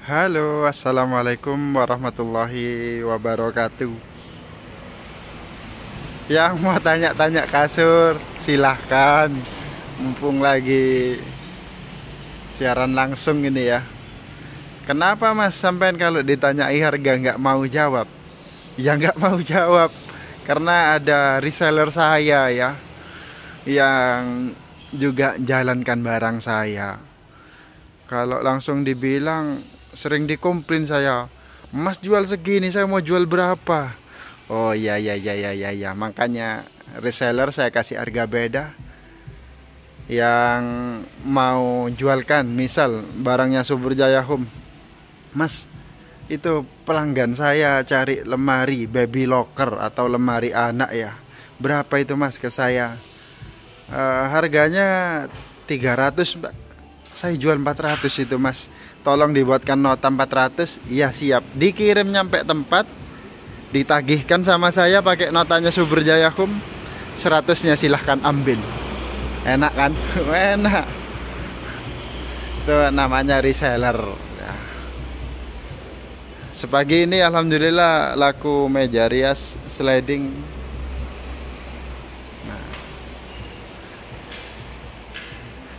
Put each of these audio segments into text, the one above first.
Halo, assalamualaikum warahmatullahi wabarakatuh. Yang mau tanya-tanya kasur, silahkan. Mumpung lagi siaran langsung ini ya. Kenapa mas sampean kalau ditanyai harga nggak mau jawab? Ya nggak mau jawab karena ada reseller saya ya yang juga jalankan barang saya. Kalau langsung dibilang sering dikomplain saya, Mas jual segini, saya mau jual berapa? Oh iya iya iya iya iya ya. Makanya reseller saya kasih harga beda. Yang mau jualkan, misal barangnya Subur Jaya Home, Mas itu pelanggan saya cari lemari baby locker atau lemari anak ya. Berapa itu mas ke saya? Harganya 300 Mbak. Saya jual 400 itu mas. Tolong dibuatkan nota 400. Iya siap. Dikirim nyampe tempat, ditagihkan sama saya pakai notanya Subur Jaya Home. 100-nya silahkan ambil. Enak kan? Enak. Itu namanya reseller ya. Sepagi ini alhamdulillah laku meja rias sliding. Nah,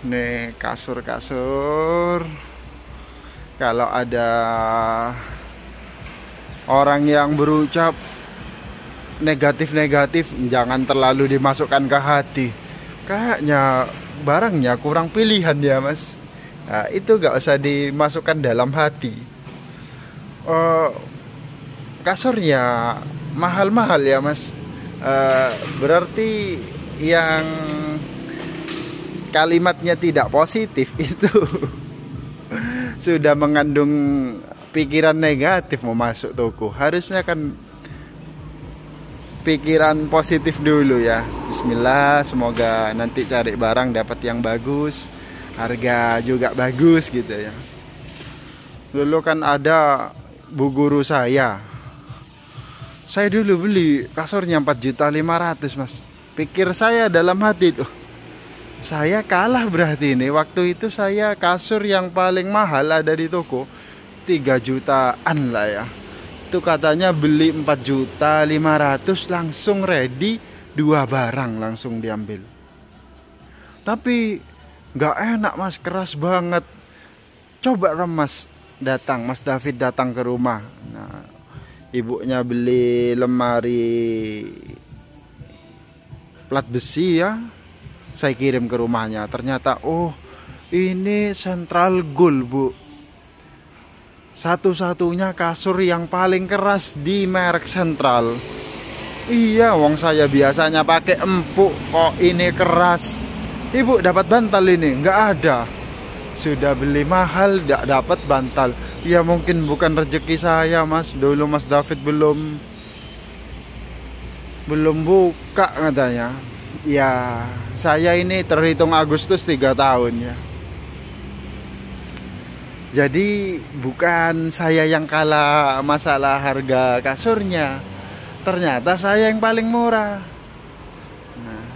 ini kasur-kasur. Kalau ada orang yang berucap negatif-negatif, jangan terlalu dimasukkan ke hati. Kayaknya barangnya kurang pilihan ya mas. Nah, itu gak usah dimasukkan dalam hati. Oh, kasurnya mahal-mahal ya mas. Berarti yang kalimatnya tidak positif itu sudah mengandung pikiran negatif mau masuk toko. Harusnya kan pikiran positif dulu ya. Bismillah, semoga nanti cari barang dapat yang bagus, harga juga bagus gitu ya. Dulu kan ada bu guru saya dulu beli kasurnya 4.500.000 mas. Pikir saya dalam hati tuh, saya kalah berarti ini. Waktu itu saya kasur yang paling mahal ada di toko 3 jutaan lah ya. Itu katanya beli 4.500.000 langsung ready, 2 barang langsung diambil. Tapi nggak enak mas, keras banget. Coba mas datang, Mas David datang ke rumah. Nah, ibunya beli lemari plat besi ya. Saya kirim ke rumahnya. Ternyata oh ini Central Gold bu. Satu-satunya kasur yang paling keras di merek Central. Iya, wong saya biasanya pakai empuk, kok ini keras. Ibu dapat bantal ini? Nggak ada. Sudah beli mahal, tidak dapat bantal. Ya mungkin bukan rezeki saya mas. Dulu Mas David belum buka katanya. Ya saya ini terhitung Agustus 3 tahun ya. Jadi bukan saya yang kalah masalah harga kasurnya. Ternyata saya yang paling murah. Nah,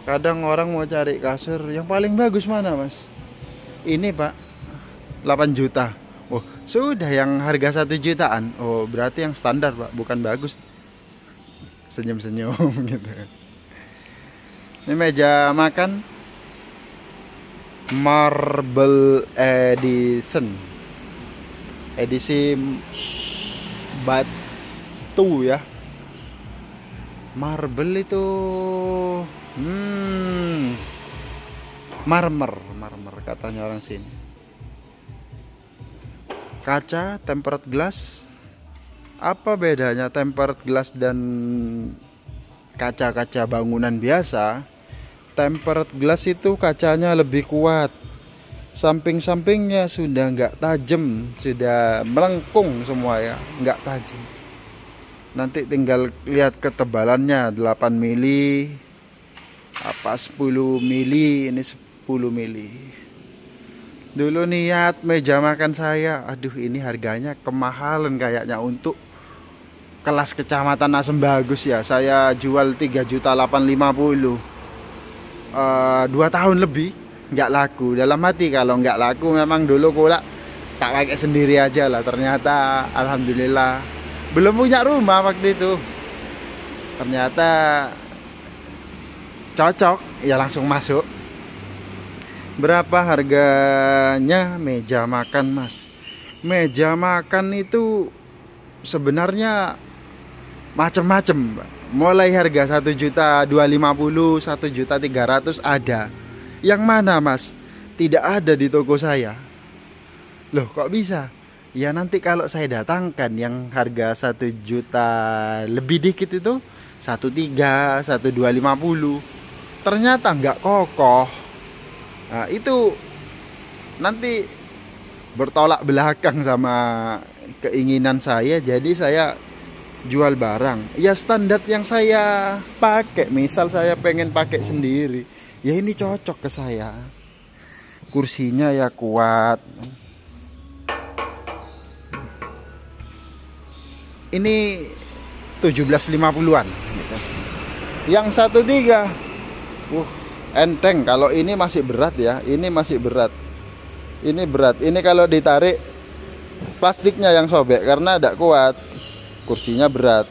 kadang orang mau cari kasur yang paling bagus mana mas? Ini pak 8 juta. Oh sudah yang harga 1 jutaan. Oh berarti yang standar pak, bukan bagus. Senyum-senyum gitu. Ini meja makan Marble Edition, edisi batu ya. Marble itu marmer katanya orang sini. Kaca tempered glass. Apa bedanya tempered glass dan kaca-kaca bangunan biasa? Tempered glass itu kacanya lebih kuat, samping-sampingnya sudah nggak tajam, sudah melengkung semua ya, nggak tajam. Nanti tinggal lihat ketebalannya 8 mili apa 10 mili. Ini 10 mili. Dulu niat meja makan saya, aduh ini harganya kemahalan kayaknya untuk kelas kecamatan Asem Bagus ya. Saya jual 3.850.000. 2 tahun lebih nggak laku. Dalam hati kalau nggak laku memang dulu kolak tak pakai sendiri aja lah. Ternyata alhamdulillah belum punya rumah waktu itu, ternyata cocok ya, langsung masuk. Berapa harganya meja makan mas? Meja makan itu sebenarnya macem-macem, mulai harga 1.250.000, 1.300.000 ada. Yang mana mas? Tidak ada di toko saya. Loh kok bisa? Ya nanti kalau saya datangkan yang harga 1 juta lebih dikit itu 1.300.000, 1.250.000, ternyata nggak kokoh. Nah itu nanti bertolak belakang sama keinginan saya. Jadi saya jual barang ya standar yang saya pakai. Misal saya pengen pakai sendiri, ya ini cocok ke saya. Kursinya ya kuat. Ini 1750-an gitu. Yang 1.3 enteng. Kalau ini masih berat ya, ini masih berat. Ini berat. Ini kalau ditarik plastiknya yang sobek karena tidak kuat. Kursinya berat.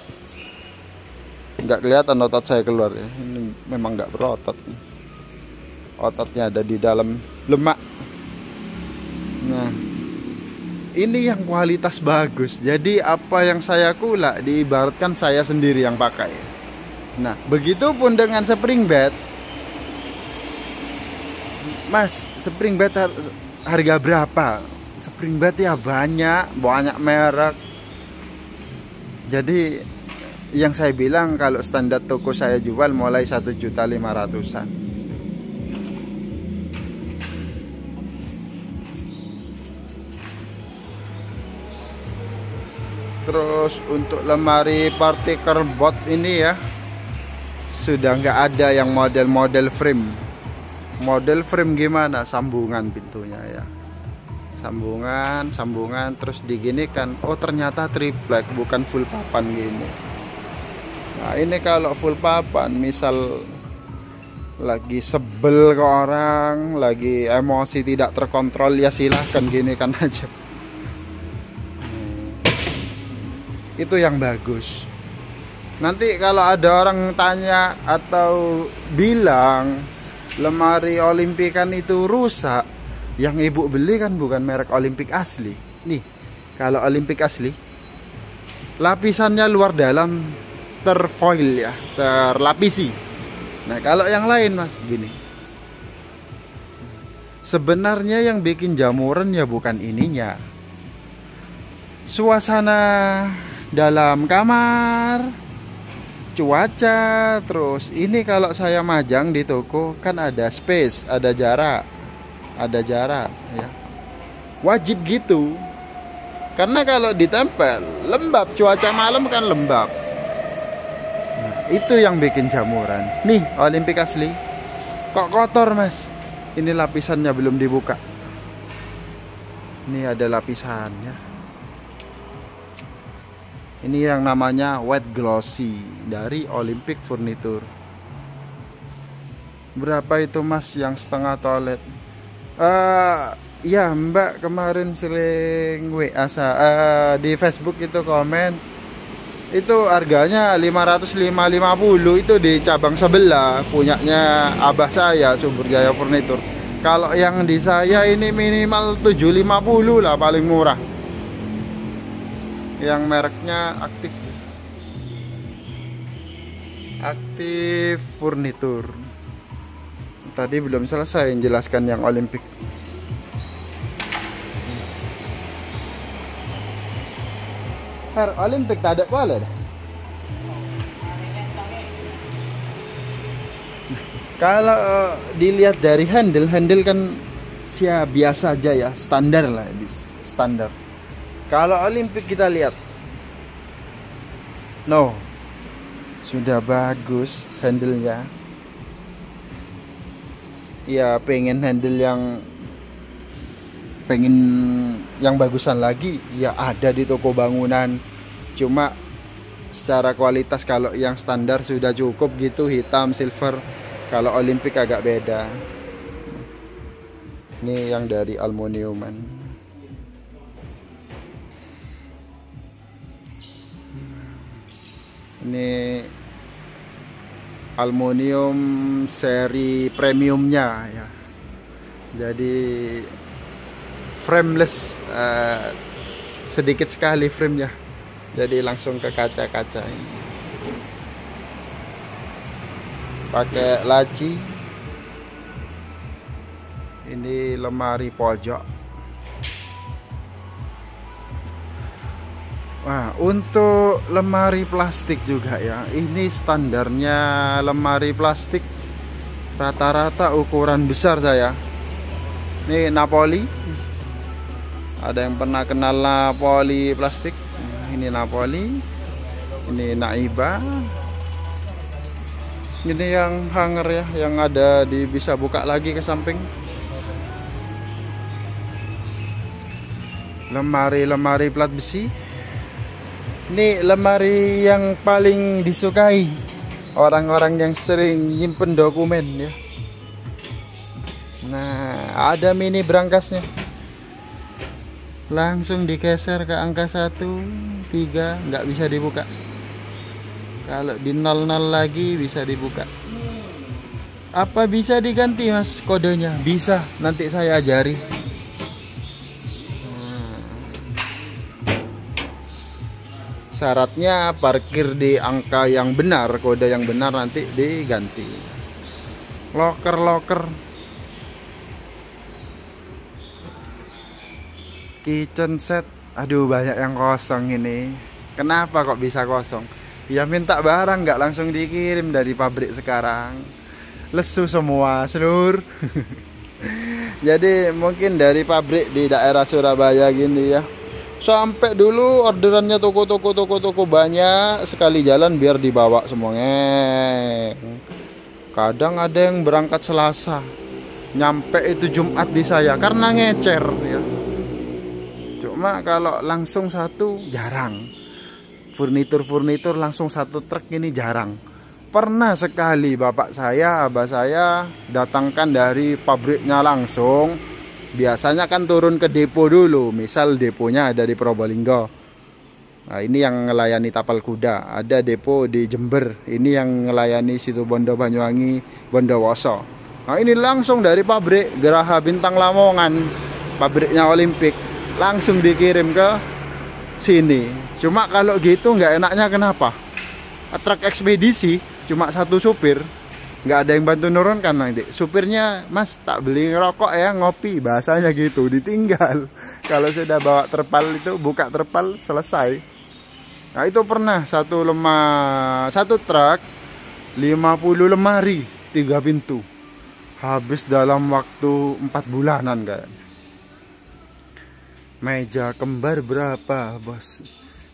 Nggak kelihatan otot saya keluar ya. Ini memang nggak berotot. Ototnya ada di dalam lemak. Nah, ini yang kualitas bagus. Jadi apa yang saya kulak diibaratkan saya sendiri yang pakai. Nah, begitupun dengan spring bed. Mas, spring bed harga berapa? Spring bed ya banyak merek. Jadi yang saya bilang kalau standar toko saya jual mulai 1.500.000-an. Terus untuk lemari particle board ini ya sudah nggak ada yang model frame. Model frame gimana? Sambungan pintunya ya. Sambungan terus diginikan. Oh ternyata triplek bukan full papan gini. Nah ini kalau full papan misal lagi sebel ke orang, lagi emosi tidak terkontrol ya silahkan ginikan aja. Itu yang bagus. Nanti kalau ada orang tanya atau bilang lemari Olimpikan itu rusak, yang ibu beli kan bukan merek Olimpik asli. Nih, kalau Olimpik asli lapisannya luar dalam terfoil ya, terlapisi. Nah kalau yang lain mas gini, sebenarnya yang bikin jamuran ya bukan ininya, suasana dalam kamar, cuaca. Terus ini kalau saya majang di toko kan ada space, ada jarak ya, wajib gitu. Karena kalau ditempel lembab, cuaca malam kan lembab. Nah, itu yang bikin jamuran. Nih Olimpik asli kok kotor mas, ini lapisannya belum dibuka. Ini ada lapisannya. Ini yang namanya wet glossy dari Olympic Furniture. Berapa itu mas yang setengah toilet? Ya mbak kemarin sering WA di Facebook itu komen. Itu harganya 550 itu di cabang sebelah punyanya abah saya, Subur Jaya Furniture. Kalau yang di saya ini minimal 750 lah paling murah. Yang mereknya Aktif Furniture. Tadi belum selesai menjelaskan yang Olimpik. Olimpik tak ada kuala dah. Kalau dilihat dari handle kan biasa aja ya, standar lah, standar. Kalau Olimpik kita lihat, no, sudah bagus handle-nya. Ya pengen handle yang bagusan lagi, ya ada di toko bangunan. Cuma secara kualitas kalau yang standar sudah cukup gitu, hitam, silver. Kalau Olimpik agak beda. Ini yang dari aluminiuman. Ini aluminium seri premiumnya ya. Jadi frameless, sedikit sekali framenya. Jadi langsung ke kaca-kaca ini. Pakai laci. Ini lemari pojok. Nah, untuk lemari plastik juga ya. Ini standarnya lemari plastik rata-rata ukuran besar saya. Ini Napoli. Ada yang pernah kenal Napoli plastik? Ini Napoli. Ini Naiba. Ini yang hanger ya, yang ada bisa buka lagi ke samping. Lemari plat besi. Ini lemari yang paling disukai orang-orang yang sering nyimpen dokumen ya. Nah, ada mini brangasnya. Langsung digeser ke angka 1, 3, nggak bisa dibuka. Kalau di 00 lagi bisa dibuka. Apa bisa diganti mas kodenya? Bisa, nanti saya ajari. Syaratnya parkir di angka yang benar, kode yang benar, nanti diganti. Loker kitchen set. Aduh, banyak yang kosong ini. Kenapa kok bisa kosong? Ya minta barang nggak langsung dikirim dari pabrik sekarang. Lesu semua seluruh. Jadi mungkin dari pabrik di daerah Surabaya gini ya. Sampai dulu orderannya toko banyak sekali jalan biar dibawa semuanya. Kadang ada yang berangkat Selasa, nyampe itu Jumat di saya karena ngecer ya. Cuma kalau langsung satu jarang. Furnitur langsung satu truk ini jarang. Pernah sekali bapak saya, abah saya datangkan dari pabriknya langsung. Biasanya kan turun ke depo dulu. Misal deponya ada di Probolinggo. Nah, ini yang melayani Tapal Kuda. Ada depo di Jember. Ini yang melayani Situbondo, Banyuwangi, Bondowoso. Nah, ini langsung dari pabrik Geraha Bintang Lamongan, pabriknya Olimpik, langsung dikirim ke sini. Cuma kalau gitu nggak enaknya kenapa? Truk ekspedisi cuma satu supir, nggak ada yang bantu nurunkan. Nanti supirnya, mas tak beli rokok ya, ngopi, bahasanya gitu, ditinggal. Kalau sudah bawa terpal itu, buka terpal, selesai. Nah itu pernah satu truk 50 lemari 3 pintu, habis dalam waktu 4 bulanan kan. Meja kembar berapa bos?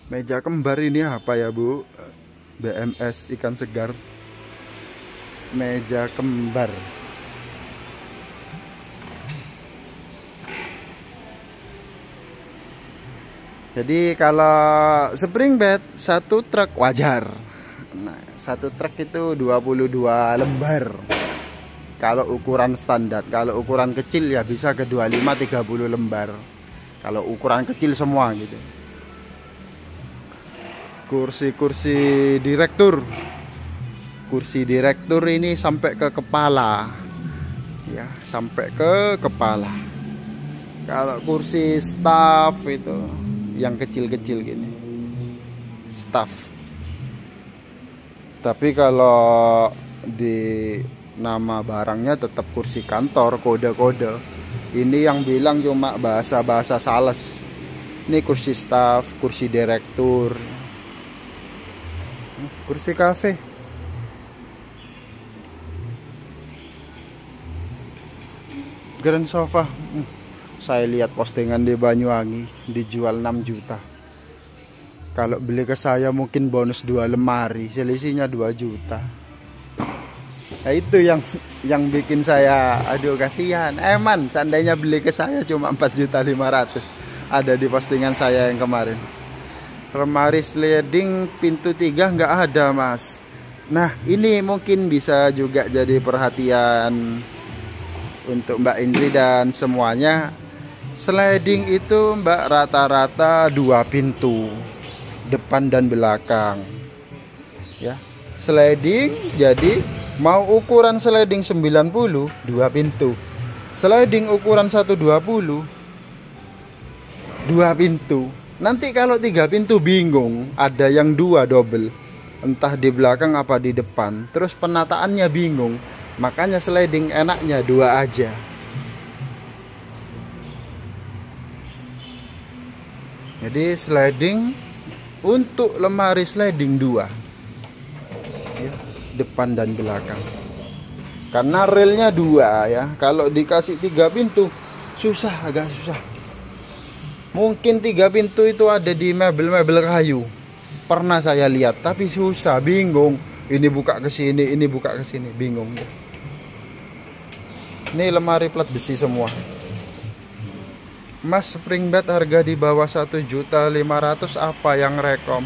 Meja kembar ini apa ya bu? BMS ikan segar. Meja kembar. Jadi kalau spring bed satu truk wajar. Nah, satu truk itu 22 lembar. Kalau ukuran standar, kalau ukuran kecil ya bisa ke 25-30 lembar. Kalau ukuran kecil semua gitu. Kursi direktur. Kursi direktur ini sampai ke kepala. Ya, sampai ke kepala. Kalau kursi staff itu yang kecil-kecil gini. Staff. Tapi kalau di nama barangnya tetap kursi kantor, kode-kode. Ini yang bilang cuma bahasa-bahasa sales. Ini kursi staff, kursi direktur, kursi kafe. Grand sofa. Saya lihat postingan di Banyuwangi dijual 6 juta. Kalau beli ke saya mungkin bonus 2 lemari, selisihnya 2 juta. Nah itu yang bikin saya aduh kasihan. Man, seandainya beli ke saya cuma 4.500.000. Ada di postingan saya yang kemarin. Lemari sliding pintu 3 nggak ada mas. Nah ini mungkin bisa juga jadi perhatian untuk Mbak Indri dan semuanya. Sliding itu mbak rata-rata 2 pintu, depan dan belakang. ya. Sliding, jadi mau ukuran sliding 90 2 pintu, sliding ukuran 120 2 pintu. Nanti kalau 3 pintu bingung, ada yang 2 double, entah di belakang apa di depan, terus penataannya bingung. Makanya sliding enaknya 2 aja. Jadi sliding, untuk lemari sliding 2 ya, depan dan belakang. Karena relnya 2 ya. Kalau dikasih 3 pintu susah, agak susah. Mungkin 3 pintu itu ada di mebel-mebel kayu. Pernah saya lihat, tapi susah, bingung. Ini buka ke sini, ini buka ke sini, bingung. Ini lemari plat besi semua. Mas, spring bed harga di bawah 1.500.000 apa yang rekom?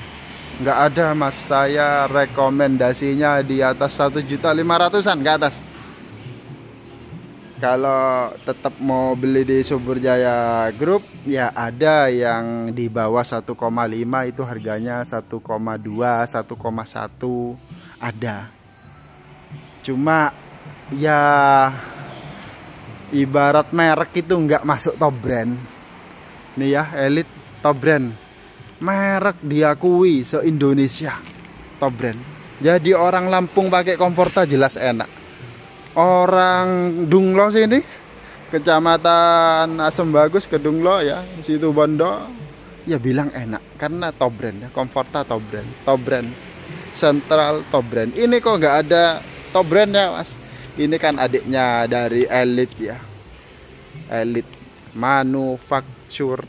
Nggak ada mas, saya rekomendasinya di atas 1.500.000-an ke atas. Kalau tetap mau beli di Subur Jaya Group, ya ada yang di bawah 1,5 itu harganya 1,2, 1,1 ada. Cuma ya ibarat merek itu nggak masuk top brand. Nih ya, Elite top brand, merek diakui se-Indonesia top brand. Jadi orang Lampung pakai Comforta jelas enak. Orang Dunglo sini, Kecamatan Asem Bagus ke Dunglo ya, situ Bondo, ya bilang enak karena top brand ya. Comforta top brand, top brand Central top brand. Ini kok nggak ada top brandnya mas. Ini kan adiknya dari Elite ya, Elite Manufacture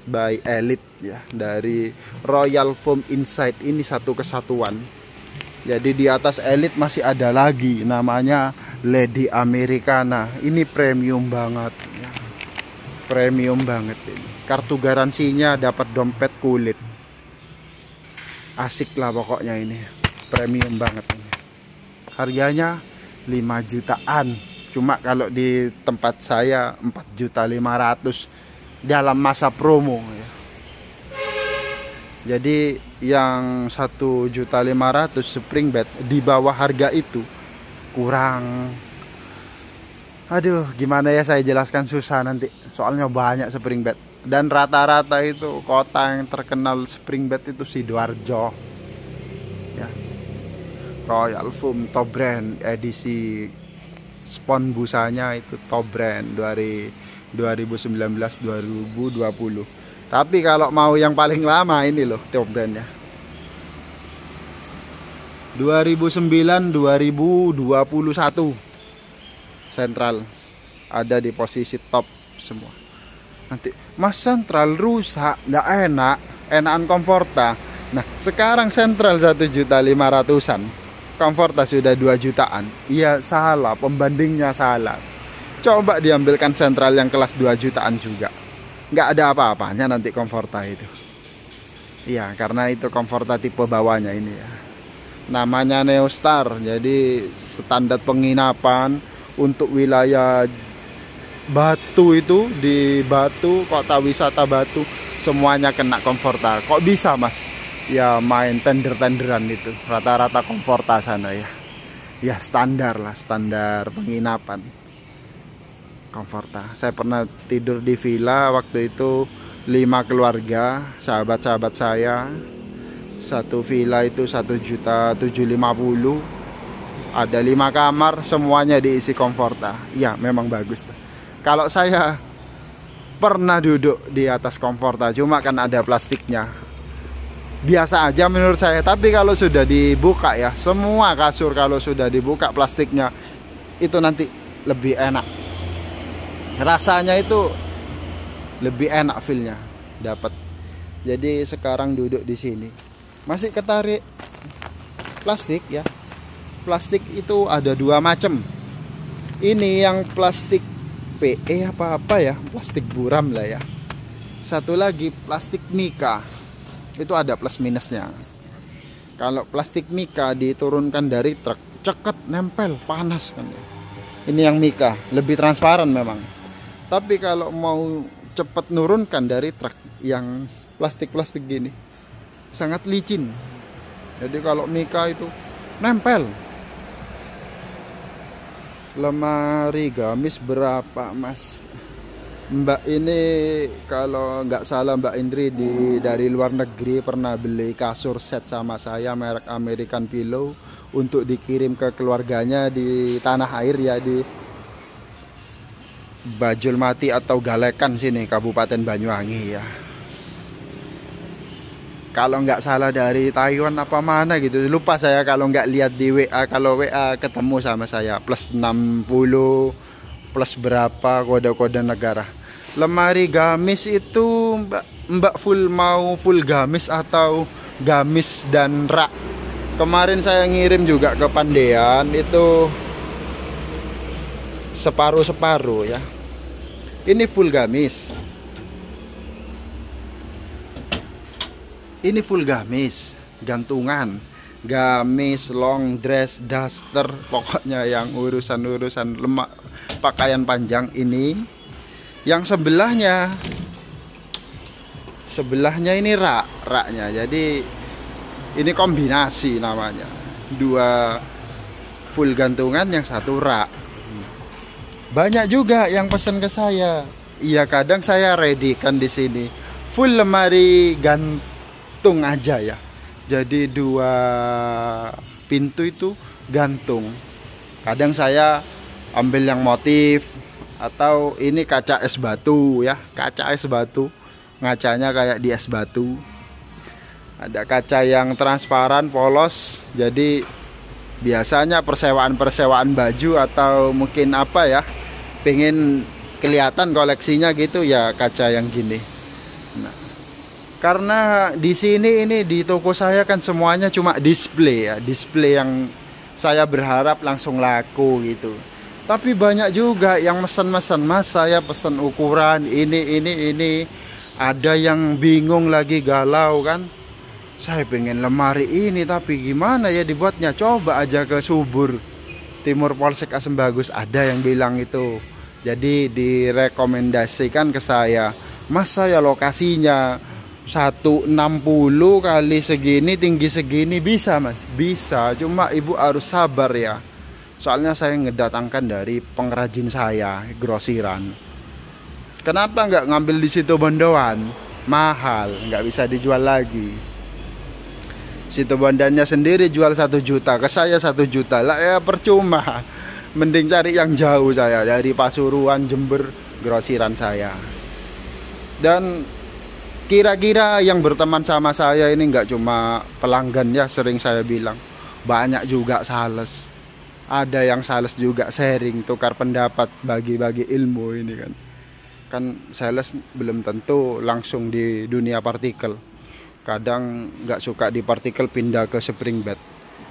by Elite ya, dari Royal Foam Inside. Ini satu kesatuan. Jadi di atas Elite masih ada lagi namanya Lady Americana. Ini premium banget ya. Premium banget ini. Kartu garansinya dapat dompet kulit. Asik lah pokoknya ini. Premium banget ini. Harganya 5 jutaan. Cuma kalau di tempat saya 4.500.000 dalam masa promo ya. Jadi yang 1.500.000 spring bed di bawah harga itu kurang. Aduh, gimana ya saya jelaskan, susah nanti. Soalnya banyak spring bed dan rata-rata itu kota yang terkenal spring bed itu Sidoarjo. Ya. Royal Foam top brand edisi spon busanya itu top brand dari 2019-2020. Tapi kalau mau yang paling lama ini loh top brandnya 2009-2021 Central ada di posisi top semua. Nanti mas, Central rusak, nggak enak, enakan Comforta. Nah sekarang Central 1.500.000-an, Comforta sudah 2 jutaan. Iya salah, pembandingnya salah. Coba diambilkan Central yang kelas 2 jutaan juga, nggak ada apa-apanya nanti Comforta itu. Iya, karena itu Comforta tipe bawahnya ini ya, namanya Neostar. Jadi standar penginapan untuk wilayah Batu itu, di Batu, kota wisata Batu, semuanya kena Comforta. Kok bisa mas? Ya main tender-tenderan itu, rata-rata Comforta sana ya. Ya standar lah, standar penginapan Comforta. Saya pernah tidur di villa waktu itu 5 keluarga, sahabat-sahabat saya. Satu villa itu 1.750.000. Ada 5 kamar, semuanya diisi Comforta. Ya memang bagus. Kalau saya pernah duduk di atas Comforta, cuma kan ada plastiknya. Biasa aja menurut saya. Tapi kalau sudah dibuka ya, semua kasur kalau sudah dibuka plastiknya, itu nanti lebih enak. Rasanya itu lebih enak, feelnya dapat. Jadi sekarang duduk di sini masih ketarik plastik ya. Plastik itu ada 2 macam. Ini yang plastik PE apa ya, plastik buram lah ya. Satu lagi plastik mika, itu ada plus minusnya. Kalau plastik mika diturunkan dari truk, ceket, nempel, panas kan. Ini yang mika, lebih transparan memang. Tapi kalau mau cepat nurunkan dari truk yang plastik-plastik gini, sangat licin. Jadi kalau Mika itu nempel. Lemari gamis berapa mas? Mbak ini kalau nggak salah Mbak Indri dari luar negeri pernah beli kasur set sama saya merek American Pillow untuk dikirim ke keluarganya di tanah air ya, di Bajulmati atau Galekan sini Kabupaten Banyuwangi ya. Kalau nggak salah dari Taiwan apa mana gitu, lupa saya kalau nggak lihat di WA. Kalau WA ketemu sama saya plus 60 plus berapa kode-kode negara. Lemari gamis itu mbak full, mau full gamis atau gamis dan rak? Kemarin saya ngirim juga ke Pandean itu separuh-separuh ya. Ini full gamis. Ini full gamis, gantungan, gamis, long dress, daster, pokoknya yang urusan-urusan lemak pakaian panjang ini. Yang sebelahnya ini raknya. Jadi ini kombinasi namanya. Dua full gantungan, yang satu rak. Banyak juga yang pesen ke saya. Iya, kadang saya ready kan di sini. Full lemari gantung aja ya. Jadi dua pintu itu gantung. Kadang saya ambil yang motif, atau ini kaca es batu ya, kaca es batu, ngacanya kayak di es batu. Ada kaca yang transparan polos. Jadi biasanya persewaan baju atau mungkin apa ya, pengen kelihatan koleksinya gitu ya, kaca yang gini. Nah, karena di sini ini di toko saya kan semuanya cuma display ya, display yang saya berharap langsung laku gitu. Tapi banyak juga yang mesen-mesen, mas saya pesen ukuran ini. Ada yang bingung lagi, galau kan, saya pengen lemari ini tapi gimana ya dibuatnya. Coba aja ke Subur Timur Polsek Asem Bagus, ada yang bilang itu. Jadi direkomendasikan ke saya, mas saya lokasinya 160 kali segini, tinggi segini, bisa mas? Bisa, cuma ibu harus sabar ya. Soalnya saya ngedatangkan dari pengrajin saya, grosiran. Kenapa nggak ngambil di situ Bondoan? Mahal, nggak bisa dijual lagi. Situ Bondannya sendiri jual 1 juta, ke saya 1 juta lah ya, percuma. Mending cari yang jauh saya, dari Pasuruan, Jember, grosiran saya. Dan kira-kira yang berteman sama saya ini nggak cuma pelanggan ya, sering saya bilang, banyak juga sales. Ada yang sales juga sharing, tukar pendapat, bagi-bagi ilmu ini kan. Kan sales belum tentu langsung di dunia partikel. Kadang nggak suka di partikel pindah ke spring bed.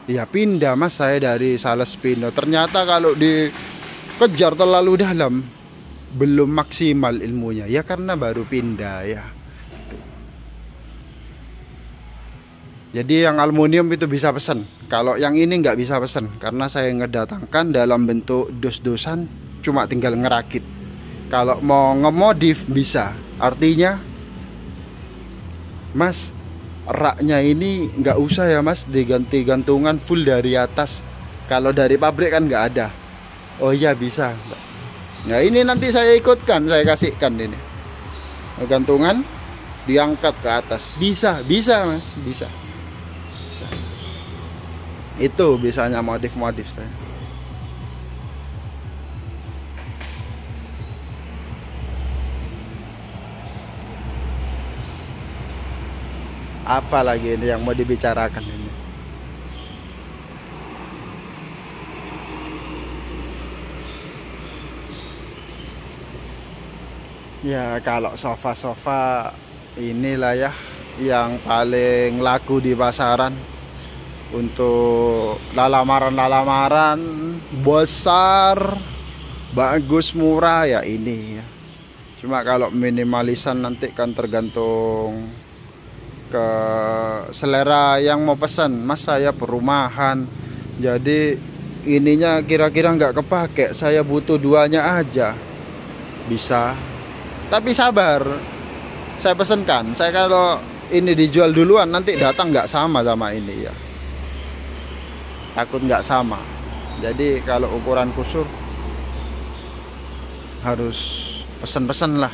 Ya pindah mas, saya dari sales pindah. Ternyata kalau dikejar terlalu dalam belum maksimal ilmunya. Ya karena baru pindah ya. Jadi yang aluminium itu bisa pesen. Kalau yang ini nggak bisa pesen, karena saya ngedatangkan dalam bentuk dos-dosan, cuma tinggal ngerakit. Kalau mau ngemodif bisa. Artinya, mas, raknya ini nggak usah ya mas, diganti gantungan full dari atas. Kalau dari pabrik kan nggak ada. Oh iya bisa. Nah ini nanti saya ikutkan, saya kasihkan ini. Gantungan diangkat ke atas. Bisa mas, bisa. Itu bisanya modif-modif saya. Apa lagi ini yang mau dibicarakan ini? Ya kalau sofa-sofa inilah ya yang paling laku di pasaran. Untuk lamaran besar, bagus, murah ya ini ya. Cuma kalau minimalisan nanti kan tergantung ke selera yang mau pesan. Mas saya perumahan, jadi ininya kira-kira nggak kepake, saya butuh duanya aja. Bisa, tapi sabar, saya pesenkan. Saya kalau ini dijual duluan nanti datang nggak sama ini ya. takut nggak sama. Jadi kalau ukuran kusur harus pesen-pesen lah.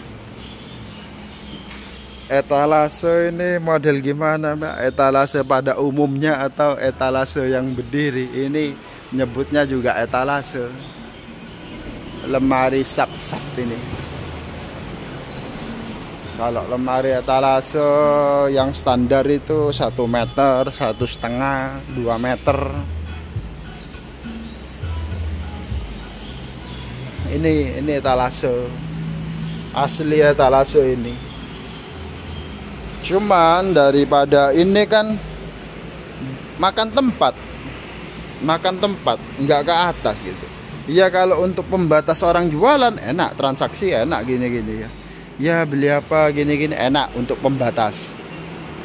Etalase ini model gimana Mbak? Etalase pada umumnya atau etalase yang berdiri? Ini nyebutnya juga etalase. Lemari sap-sap ini. Kalau lemari etalase yang standar itu 1 meter, 1,5, 2 meter. Ini etalase. Asli etalase ini. Cuman daripada ini kan makan tempat, nggak ke atas gitu. Ya kalau untuk pembatas orang jualan enak, transaksi enak gini-gini ya. Ya beli apa gini-gini enak untuk pembatas.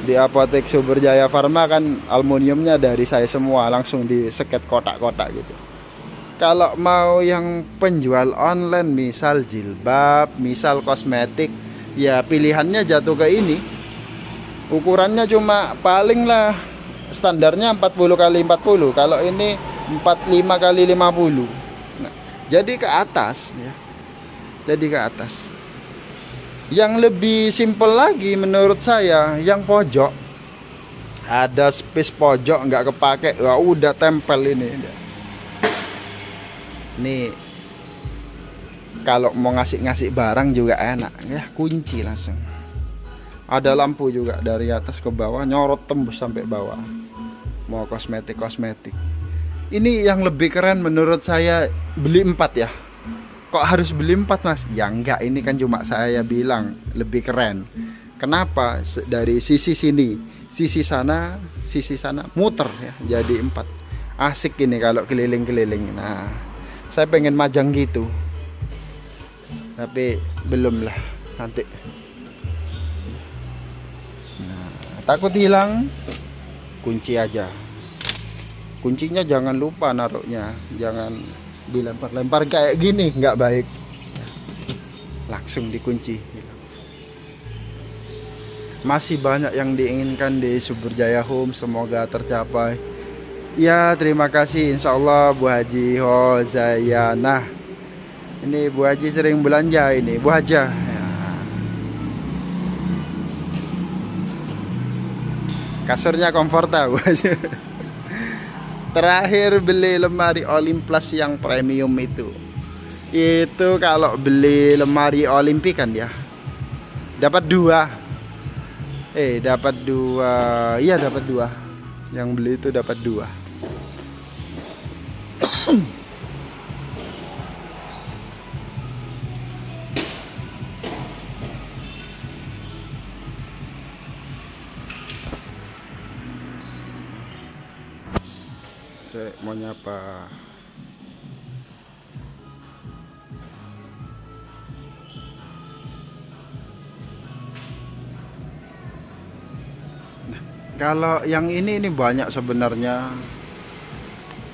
Di apotek Sumber Jaya Farma kan aluminiumnya dari saya semua, langsung diseket kotak-kotak gitu. Kalau mau yang penjual online, misal jilbab, misal kosmetik, ya pilihannya jatuh ke ini. Ukurannya cuma paling lah standarnya 40 kali 40. Kalau ini 45 kali 50. Nah, jadi ke atas ya. Jadi ke atas. Yang lebih simpel lagi menurut saya yang pojok. Ada space pojok nggak kepake, wah udah tempel ini. Nih kalau mau ngasih barang juga enak ya, kunci langsung. Ada lampu juga dari atas ke bawah, nyorot tembus sampai bawah. Mau kosmetik. Ini yang lebih keren menurut saya, beli 4 ya. Kok harus beli 4 Mas? Ya enggak, ini kan cuma saya bilang lebih keren. Kenapa? Dari sisi sini, sisi sana muter ya, jadi 4. Asik ini kalau keliling-keliling. Nah, saya pengen majang gitu. Tapi belum lah, nanti. Takut hilang, kunci aja. Kuncinya jangan lupa naruhnya, jangan dilempar-lempar kayak gini, nggak baik. Langsung dikunci. Masih banyak yang diinginkan di Sumber Jaya Home, semoga tercapai. Ya terima kasih, insya Allah Bu Haji Hozayana. Ini Bu Haji sering belanja ini, Bu Haja. Kasurnya komfortable. Terakhir beli lemari Olympus yang premium itu. Itu kalau beli lemari Olympic kan ya, dapat 2. Dapat 2. Iya dapat 2. Yang beli itu dapat 2. Saya mau nyapa. Nah, kalau yang ini banyak sebenarnya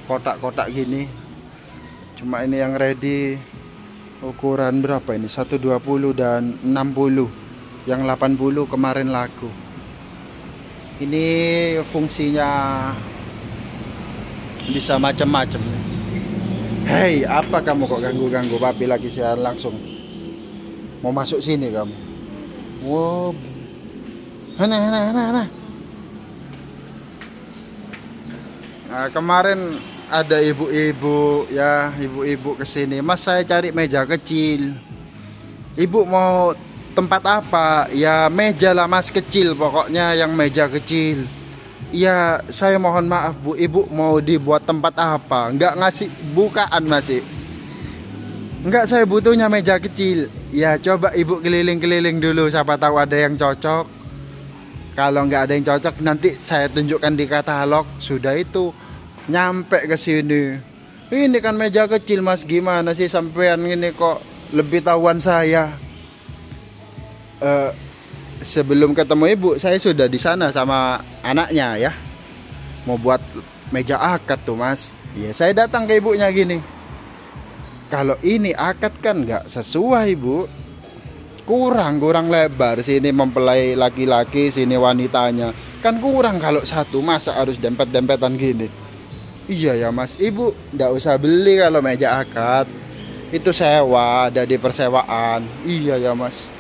kotak-kotak gini. Cuma ini yang ready ukuran berapa ini? 120 dan 60. Yang 80 kemarin laku. Ini fungsinya bisa macam-macam. Hei, apa kamu kok ganggu-ganggu? Papi lagi siaran langsung. Mau masuk sini kamu? Wow. Nah. Nah, kemarin ada ibu-ibu ya, ibu-ibu kesini. Mas, saya cari meja kecil. Ibu mau tempat apa? Ya meja lah Mas, kecil pokoknya, yang meja kecil. Ya saya mohon maaf Bu, ibu mau dibuat tempat apa? Enggak ngasih bukaan masih. Enggak, saya butuhnya meja kecil. Ya coba ibu keliling-keliling dulu, siapa tahu ada yang cocok. Kalau enggak ada yang cocok nanti saya tunjukkan di katalog. Sudah itu nyampe ke sini. Ini kan meja kecil Mas, gimana sih sampean ini kok lebih tahuan saya. Sebelum ketemu ibu, saya sudah di sana sama anaknya ya. Mau buat meja akad tuh Mas. Ya saya datang ke ibunya gini. Kalau ini akad kan nggak sesuai Bu. Kurang lebar. Sini mempelai laki-laki, sini wanitanya. Kan kurang kalau satu, masa harus dempet-dempetan gini. Iya ya mas, ibu nggak usah beli kalau meja akad. Itu sewa, ada di persewaan. Iya ya mas.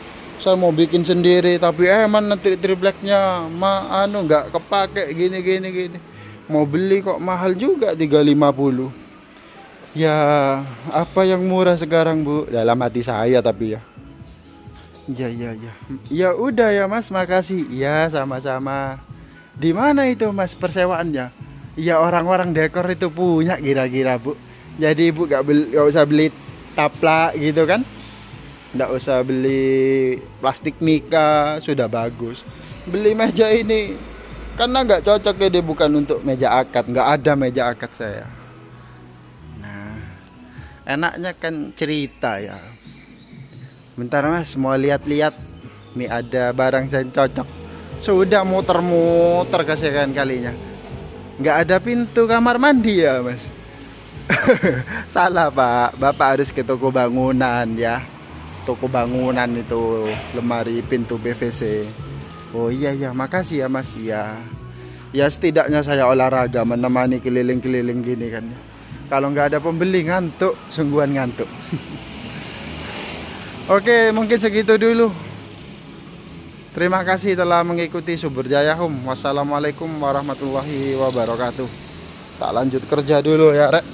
Saya mau bikin sendiri tapi mana tripleknya nggak kepake gini gini gini. Mau beli kok mahal juga 350. Ya, apa yang murah sekarang, Bu? Dalam hati saya tapi ya. Iya iya iya. Ya udah ya Mas, makasih. Iya, sama-sama. Di mana itu Mas persewaannya? Iya, orang-orang dekor itu punya kira-kira, Bu. Jadi Ibu gak usah beli taplak gitu kan? Nggak usah beli plastik mika, sudah bagus. Beli meja ini karena nggak cocok ya, dia bukan untuk meja akad, nggak ada meja akad saya. Nah, enaknya kan cerita ya. Bentar mas, mau lihat-lihat nih ada barang saya cocok. Sudah muter-muter kesekian kalinya, nggak ada pintu kamar mandi ya mas. Salah pak, bapak harus ke toko bangunan ya. Toko bangunan itu lemari pintu PVC. Oh iya ya, makasih ya mas ya. Ya setidaknya saya olahraga menemani keliling-keliling gini kan. Kalau nggak ada pembeli ngantuk, sungguhan ngantuk. Oke, mungkin segitu dulu. Terima kasih telah mengikuti Subur Jaya Home. Wassalamualaikum warahmatullahi wabarakatuh. Tak lanjut kerja dulu ya, Rek.